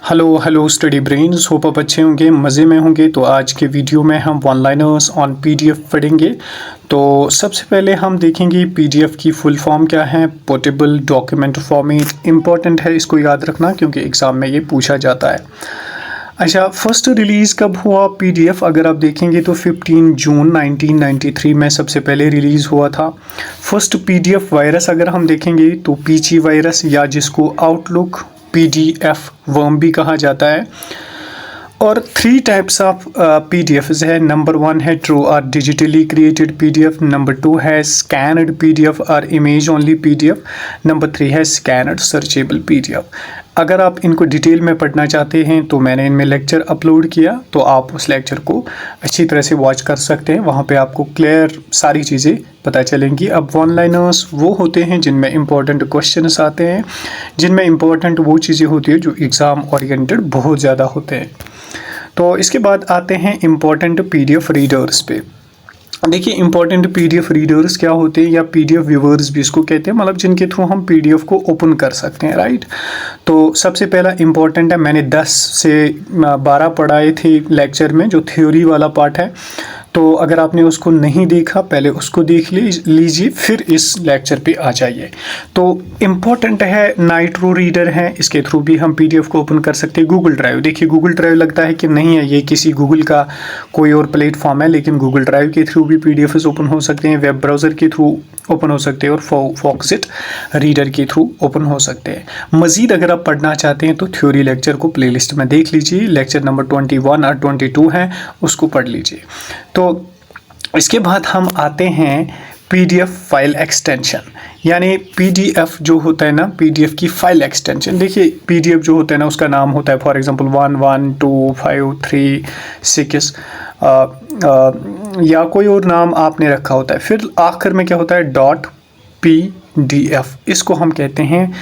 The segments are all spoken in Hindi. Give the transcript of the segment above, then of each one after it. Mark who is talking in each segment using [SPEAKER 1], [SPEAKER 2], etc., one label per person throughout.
[SPEAKER 1] Hello hello study brains, hope आप अच्छे होंगे, मज़े में होंगे। तो आज के वीडियो में हम वन लाइनर्स ऑन पीडीएफ पढ़ेंगे। तो सबसे पहले हम देखेंगे पीडीएफ की फुल फॉर्म क्या है। पोर्टेबल डॉक्यूमेंट फॉर्मेट इंपॉर्टेंट है, इसको याद रखना क्योंकि एग्ज़ाम में ये पूछा जाता है। अच्छा, फर्स्ट रिलीज़ कब हुआ पीडीएफ? अगर आप देखेंगे तो 15 जून 1993 में सबसे पहले रिलीज़ हुआ था। फर्स्ट पीडीएफ वायरस अगर हम देखेंगे तो पीची वायरस, या जिसको आउटलुक पीडीएफ वर्म भी कहा जाता है। और 3 टाइप्स ऑफ पीडीएफ्स है। नंबर 1 है ट्रू और डिजिटली क्रिएटेड पीडीएफ। नंबर 2 है स्कैनड पीडीएफ और इमेज ओनली पीडीएफ। नंबर 3 है स्कैनड सर्चेबल पीडीएफ। अगर आप इनको डिटेल में पढ़ना चाहते हैं तो मैंने इनमें लेक्चर अपलोड किया, तो आप उस लेक्चर को अच्छी तरह से वॉच कर सकते हैं। वहाँ पे आपको क्लियर सारी चीज़ें पता चलेंगी। अब वन लाइनर्स वो होते हैं जिनमें इंपॉर्टेंट क्वेश्चंस आते हैं, जिनमें इंपॉर्टेंट वो चीज़ें होती है जो एग्ज़ाम ओरिएंटेड बहुत ज़्यादा होते हैं। तो इसके बाद आते हैं इम्पॉर्टेंट पीडीएफ रीडर्स पे। देखिए, इंपॉर्टेंट पीडीएफ रीडर्स क्या होते हैं, या पीडीएफ व्यूवर्स भी इसको कहते हैं, मतलब जिनके थ्रू हम पीडीएफ को ओपन कर सकते हैं, राइट। तो सबसे पहला इंपॉर्टेंट है, मैंने 10 से 12 पढ़ाए थे लेक्चर में, जो थ्योरी वाला पार्ट है। तो अगर आपने उसको नहीं देखा, पहले उसको देख लीजिए, फिर इस लेक्चर पे आ जाइए। तो इम्पॉर्टेंट है नाइट्रो रीडर है, इसके थ्रू भी हम पीडीएफ को ओपन कर सकते हैं। गूगल ड्राइव, देखिए गूगल ड्राइव लगता है कि नहीं है, ये किसी गूगल का कोई और प्लेटफॉर्म है, लेकिन गूगल ड्राइव के थ्रू भी पीडीएफ ओपन हो सकते हैं। वेब ब्राउज़र के थ्रू ओपन हो सकते हैं और फॉक्सिट रीडर के थ्रू ओपन हो सकते हैं। मज़ीद अगर आप पढ़ना चाहते हैं तो थ्योरी लेक्चर को प्लेलिस्ट में देख लीजिए, लेक्चर नंबर 21 और 22 है, उसको पढ़ लीजिए। तो इसके बाद हम आते हैं पीडीएफ फाइल एक्सटेंशन, यानी पीडीएफ जो होता है ना, पीडीएफ की फाइल एक्सटेंशन। देखिए, पीडीएफ जो होता है ना, उसका नाम होता है फॉर एग्जांपल 1, 1, 2, 5, 3, 6 या कोई और नाम आपने रखा होता है। फिर आखिर में क्या होता है, डॉट पीडीएफ, इसको हम कहते हैं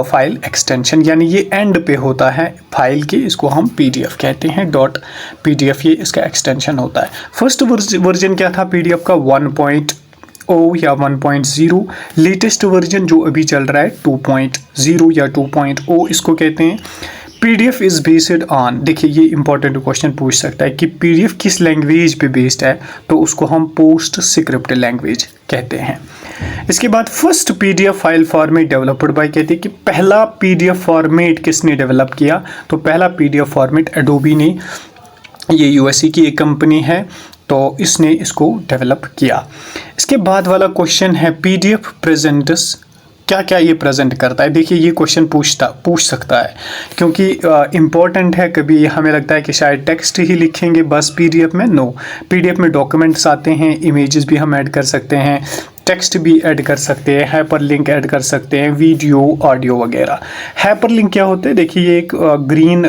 [SPEAKER 1] फाइल एक्सटेंशन, यानी ये एंड पे होता है फाइल के, इसको हम पीडीएफ कहते हैं। डॉट पीडीएफ ये इसका एक्सटेंशन होता है। फर्स्ट वर्जन क्या था पीडीएफ का? 1.0 या 1.0। लेटेस्ट वर्जन जो अभी चल रहा है 2.0 या 2.0 इसको कहते हैं। पीडीएफ इज़ बेस्ड ऑन, देखिए ये इंपॉर्टेंट क्वेश्चन पूछ सकता है कि पीडीएफ किस लैंग्वेज पे बेस्ड है, तो उसको हम पोस्ट स्क्रिप्ट लैंग्वेज कहते हैं। इसके बाद first PDF file format developed by, कहते हैं कि पहला पीडीएफ फॉर्मेट किसने डेवलप किया, तो पहला पीडीएफ फॉर्मेट एडोबी ने, ये यूएसए की एक कंपनी है, तो इसने इसको डेवलप किया। इसके बाद वाला क्वेश्चन है पीडीएफ प्रेजेंट्स, क्या क्या ये प्रेजेंट करता है। देखिए, ये क्वेश्चन पूछ सकता है क्योंकि इम्पॉर्टेंट है। कभी हमें लगता है कि शायद टेक्स्ट ही लिखेंगे बस पीडीएफ में, नो, पीडीएफ में डॉक्यूमेंट्स आते हैं, इमेजेस भी हम ऐड कर सकते हैं, टेक्स्ट भी ऐड कर सकते हैं, हाइपरलिंक ऐड कर सकते हैं, वीडियो, ऑडियो वगैरह। हाइपरलिंक क्या होते हैं? देखिए, ये एक ग्रीन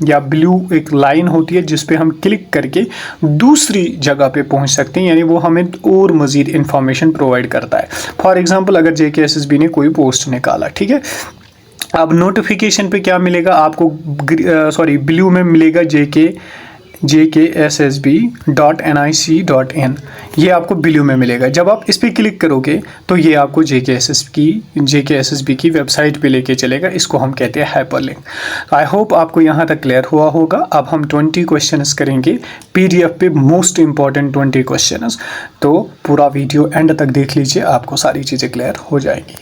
[SPEAKER 1] या ब्लू एक लाइन होती है जिस पे हम क्लिक करके दूसरी जगह पे पहुंच सकते हैं, यानी वो हमें और मज़ीद इंफॉर्मेशन प्रोवाइड करता है। फॉर एग्जांपल, अगर जेकेएसएसबी ने कोई पोस्ट निकाला, ठीक है, अब नोटिफिकेशन पे क्या मिलेगा आपको? ब्लू में मिलेगा jkssb.nic.in, ये आपको ब्लू में मिलेगा। जब आप इस पर क्लिक करोगे तो ये आपको जेकेएसएसबी की वेबसाइट पे लेके चलेगा, इसको हम कहते हैं हाइपरलिंक। आई होप आपको यहाँ तक क्लियर हुआ होगा। अब हम 20 क्वेश्चंस करेंगे पीडीएफ पे, मोस्ट इंपॉर्टेंट 20 क्वेश्चंस। तो पूरा वीडियो एंड तक देख लीजिए, आपको सारी चीज़ें क्लियर हो जाएंगी।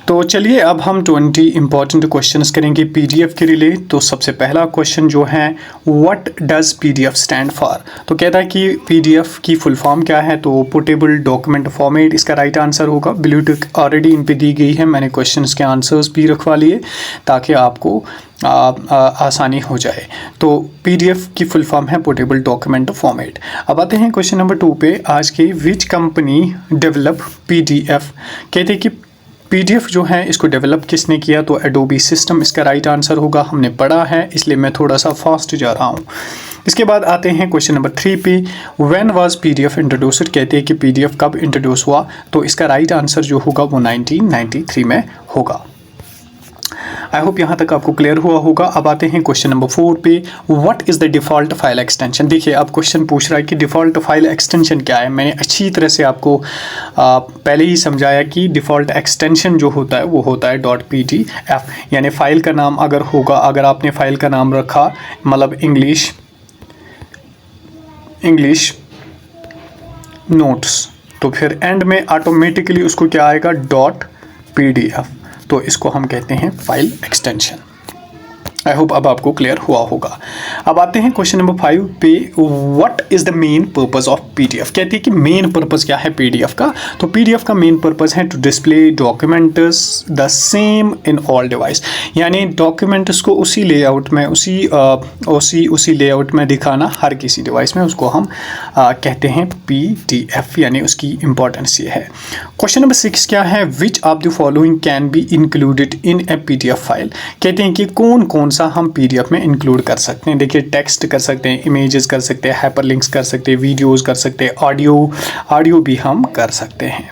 [SPEAKER 1] तो चलिए अब हम 20 इंपॉर्टेंट क्वेश्चंस करेंगे पीडीएफ के रिलेटेड। तो सबसे पहला क्वेश्चन जो है, what does PDF stand for? तो कहता है कि पीडीएफ की फुल फॉर्म क्या है, तो पोर्टेबल डॉक्यूमेंट फॉर्मेट इसका राइट आंसर होगा। ब्लू टिक ऑलरेडी इन पे दी गई है, मैंने क्वेश्चंस के आंसर्स भी रखवा लिए ताकि आपको आसानी हो जाए। तो पीडीएफ की फुल फॉर्म है पोर्टेबल डॉक्यूमेंट फॉर्मेट। अब आते हैं क्वेश्चन नंबर 2 पे आज के, विच कंपनी डेवलप पीडीएफ? कहते हैं कि पीडीएफ जो है इसको डेवलप किसने किया, तो एडोबी सिस्टम इसका राइट आंसर होगा। हमने पढ़ा है इसलिए मैं थोड़ा सा फास्ट जा रहा हूँ। इसके बाद आते हैं क्वेश्चन नंबर 3 पे, व्हेन वाज पीडीएफ इंट्रोड्यूस्ड? कहते हैं कि पीडीएफ कब इंट्रोड्यूस हुआ, तो इसका राइट आंसर जो होगा वो 1993 में होगा। आई होप यहाँ तक आपको क्लियर हुआ होगा। अब आते हैं क्वेश्चन नंबर 4 पे, what is the default file extension. देखिए अब क्वेश्चन पूछ रहा है कि डिफ़ॉल्ट फाइल एक्सटेंशन क्या है। मैंने अच्छी तरह से आपको पहले ही समझाया कि डिफ़ॉल्ट एक्सटेंशन जो होता है वो होता है .pdf, यानी फ़ाइल का नाम अगर होगा, अगर आपने फ़ाइल का नाम रखा मतलब इंग्लिश नोट्स, तो फिर एंड में ऑटोमेटिकली उसको क्या आएगा .pdf, तो इसको हम कहते हैं फाइल एक्सटेंशन। आई होप अब आपको क्लियर हुआ होगा। अब आते हैं क्वेश्चन नंबर 5 पे, what is the main purpose of PDF. कहते हैं कि मेन पर्पस क्या है पीडीएफ का। तो पीडीएफ का मेन पर्पस है to display documents the same in all device, यानी डॉक्यूमेंट्स को उसी लेआउट में उसी लेआउट में दिखाना हर किसी डिवाइस में, उसको हम कहते हैं पीडीएफ, यानी उसकी इंपॉर्टेंस ये है। क्वेश्चन नंबर 6 क्या है, which of the following can be included in A PDF file. कहते हैं कि कौन कौन सा हम पीडीएफ में इंक्लूड कर सकते हैं। देखिए टेक्स्ट कर सकते हैं, इमेजेस कर सकते हैं, हाइपरलिंक्स कर सकते हैं, वीडियोस कर सकते हैं, ऑडियो भी हम कर सकते हैं।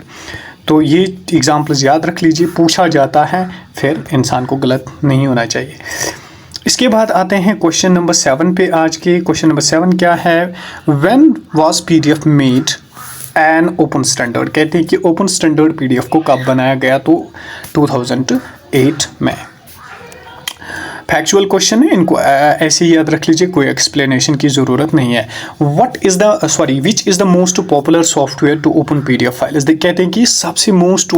[SPEAKER 1] तो ये एग्जाम्पल्स याद रख लीजिए, पूछा जाता है फिर इंसान को गलत नहीं होना चाहिए। इसके बाद आते हैं क्वेश्चन नंबर 7 पे। आज के क्वेश्चन नंबर 7 क्या है, when was PDF made an open standard. कहते हैं कि ओपन स्टैंडर्ड पीडीएफ को कब बनाया गया, तो 2008 में। फैक्चुअल क्वेश्चन है, इनको ऐसे ही याद रख लीजिए, कोई एक्सप्लेनेशन की ज़रूरत नहीं है। Which is the most popular software to open PDF files. कहते हैं कि सबसे मोस्ट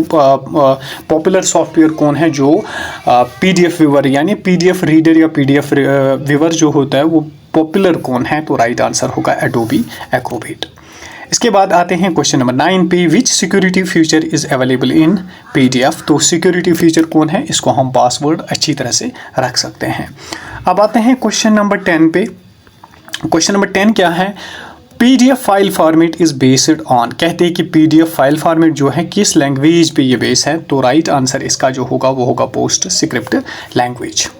[SPEAKER 1] पॉपुलर सॉफ्टवेयर कौन है जो पीडीएफ व्यूअर यानी पीडीएफ रीडर या पीडीएफ व्यूअर जो होता है वो पॉपुलर कौन है, तो राइट आंसर होगा एडोबी एक्रोबैट। इसके बाद आते हैं क्वेश्चन नंबर 9 पे, which security feature is available in PDF. तो सिक्योरिटी फीचर कौन है, इसको हम पासवर्ड अच्छी तरह से रख सकते हैं। अब आते हैं क्वेश्चन नंबर 10 पे। क्वेश्चन नंबर 10 क्या है, PDF file format is based on. कहते हैं कि पीडीएफ फाइल फॉर्मेट जो है किस लैंग्वेज पे ये बेस है, तो राइट आंसर इसका जो होगा वो होगा post script language.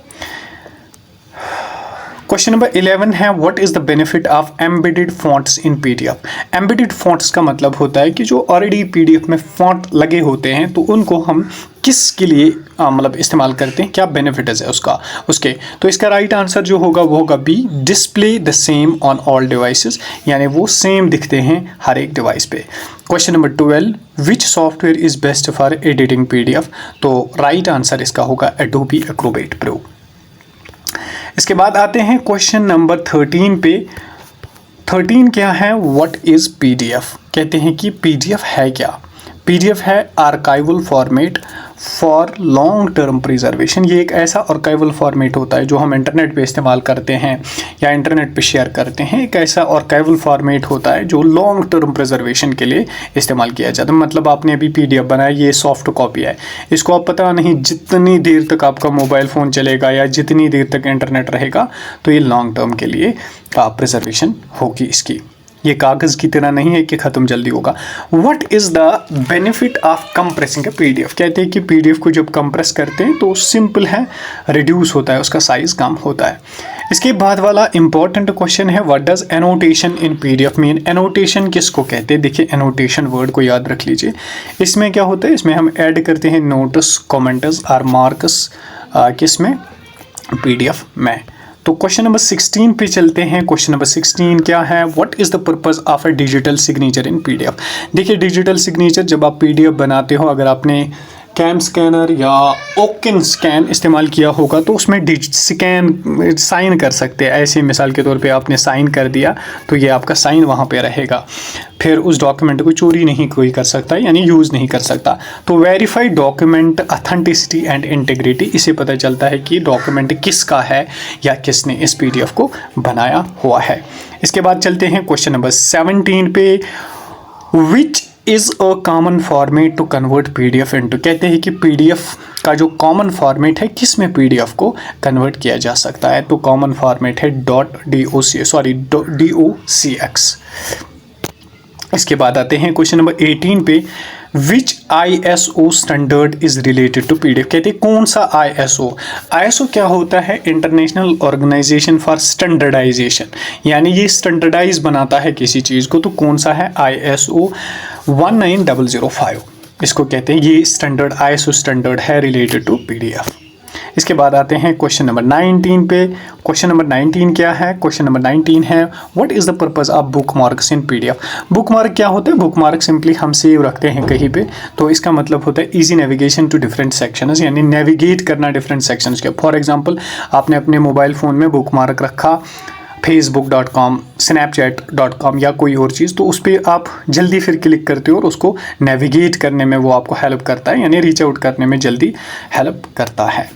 [SPEAKER 1] Question number 11 है, what is the benefit of embedded fonts in PDF. Embedded fonts का मतलब होता है कि जो ऑलरेडी पीडीएफ में फॉन्ट लगे होते हैं तो उनको हम किसके लिए मतलब इस्तेमाल करते हैं, क्या बेनिफिट है उसके। तो इसका राइट आंसर जो होगा वो होगा B, display the same on all devices, यानी वो सेम दिखते हैं हर एक डिवाइस पे। Question number 12, which software is best for editing PDF. तो राइट आंसर इसका होगा एडोबी एक्रोबैट प्रो। इसके बाद आते हैं क्वेश्चन नंबर 13 पे। 13 क्या है, व्हाट इज़ पीडीएफ। कहते हैं कि पीडीएफ है क्या। पीडीएफ है archival format for long term preservation. ये एक ऐसा आर्काइवल फॉर्मेट होता है जो हम इंटरनेट पे इस्तेमाल करते हैं या इंटरनेट पे शेयर करते हैं। एक ऐसा आर्काइवल फॉर्मेट होता है जो लॉन्ग टर्म प्रिजर्वेशन के लिए इस्तेमाल किया जाता है। मतलब आपने अभी पीडीएफ बनाया, ये सॉफ्ट कॉपी है, इसको आप पता नहीं जितनी देर तक आपका मोबाइल फ़ोन चलेगा या जितनी देर तक इंटरनेट रहेगा, तो ये लॉन्ग टर्म के लिए प्रिजर्वेशन होगी इसकी। ये कागज़ की तरह नहीं है कि ख़त्म जल्दी होगा। What is the benefit of compressing A PDF. कहते हैं कि पीडीएफ को जब कंप्रेस करते हैं तो सिंपल है, रिड्यूस होता है, उसका साइज़ कम होता है। इसके बाद वाला इंपॉर्टेंट क्वेश्चन है, what does annotation in PDF mean. Annotation किसको कहते हैं। देखिए एनोटेशन वर्ड को याद रख लीजिए। इसमें क्या होता है, इसमें हम ऐड करते हैं नोट्स, कमेंट्स और मार्क्स किस में, पीडीएफ में। तो क्वेश्चन नंबर 16 पे चलते हैं। क्वेश्चन नंबर 16 क्या है, what is the purpose of a digital signature in PDF. देखिए डिजिटल सिग्नेचर जब आप पीडीएफ बनाते हो, अगर आपने कैम स्कैनर या ओकिन स्कैन इस्तेमाल किया होगा तो उसमें साइन कर सकते हैं। ऐसे मिसाल के तौर पे आपने साइन कर दिया तो ये आपका साइन वहाँ पे रहेगा, फिर उस डॉक्यूमेंट को चोरी नहीं कोई कर सकता, यानी यूज़ नहीं कर सकता। तो verified document authenticity and integrity, इससे पता चलता है कि डॉक्यूमेंट किसका है या किसने इस पीडीएफ को बनाया हुआ है। इसके बाद चलते हैं क्वेश्चन नंबर 17 पे, which is a common format to convert PDF into. कहते हैं कि पीडीएफ का जो कॉमन फॉर्मेट है किस में पीडीएफ को कन्वर्ट किया जा सकता है, तो कॉमन फॉर्मेट है docx। इसके बाद आते हैं क्वेश्चन नंबर 18 पे, which ISO standard is related to PDF. कहते हैं कौन सा ISO क्या होता है, इंटरनेशनल ऑर्गेनाइजेशन फॉर स्टैंडर्डाइजेशन, यानी ये स्टैंडर्डाइज बनाता है किसी चीज़ को। तो कौन सा है, ISO 19005 इसको कहते हैं। ये स्टैंडर्ड ISO स्टैंडर्ड है रिलेटेड टू पीडीएफ। इसके बाद आते हैं क्वेश्चन नंबर 19 पे। क्वेश्चन नंबर 19 क्या है? क्वेश्चन नंबर 19 है what is the purpose of bookmarks in PDF। Bookmark क्या होते हैं? बुक मार्क सिंपली हम सेव रखते हैं कहीं पे, तो इसका मतलब होता है easy navigation to different sections, यानी नेविगेट करना डिफरेंट सेक्शंस के। फॉर एग्जांपल आपने अपने मोबाइल फ़ोन में बुक मार्क रखा facebook.com, snapchat.com या कोई और चीज़, तो उस पर आप जल्दी फिर क्लिक करते हो और उसको नेविगेट करने में वो आपको हेल्प करता है, यानी रीच आउट करने में जल्दी हेल्प करता है।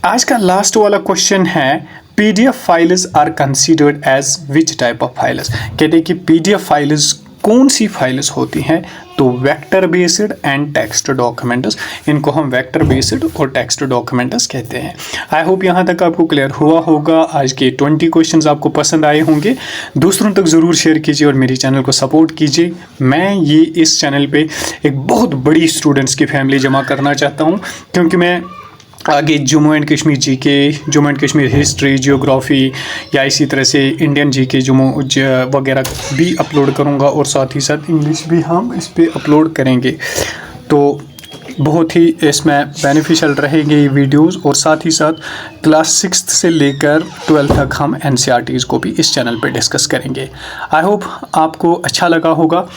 [SPEAKER 1] आज का लास्ट वाला क्वेश्चन है PDF files are considered as which type of files. कहते हैं कि PDF फाइल्स कौन सी फाइल्स होती हैं? तो vector based and text documents, इनको हम वेक्टर बेस्ड और टेक्स्ट डॉक्यूमेंट्स कहते हैं। आई होप यहाँ तक आपको क्लियर हुआ होगा। आज के 20 क्वेश्चंस आपको पसंद आए होंगे। दूसरों तक ज़रूर शेयर कीजिए और मेरी चैनल को सपोर्ट कीजिए। मैं ये इस चैनल पे एक बहुत बड़ी स्टूडेंट्स की फैमिली जमा करना चाहता हूँ, क्योंकि मैं आगे Jammu and Kashmir GK, Jammu and Kashmir history, geography या इसी तरह से इंडियन जीके वगैरह भी अपलोड करूंगा, और साथ ही साथ इंग्लिश भी हम इस पर अपलोड करेंगे। तो बहुत ही इसमें बेनिफिशियल रहेंगे ये वीडियोस, और साथ ही साथ क्लास 6 से लेकर 12 तक हम NCERTs को भी इस चैनल पे डिस्कस करेंगे। आई होप आपको अच्छा लगा होगा।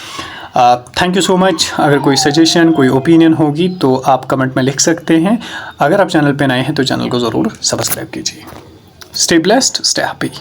[SPEAKER 1] Thank you so much. अगर कोई सजेशन, कोई ओपिनियन होगी तो आप कमेंट में लिख सकते हैं। अगर आप चैनल पे नए हैं तो चैनल को ज़रूर सब्सक्राइब कीजिए। Stay blessed, stay happy.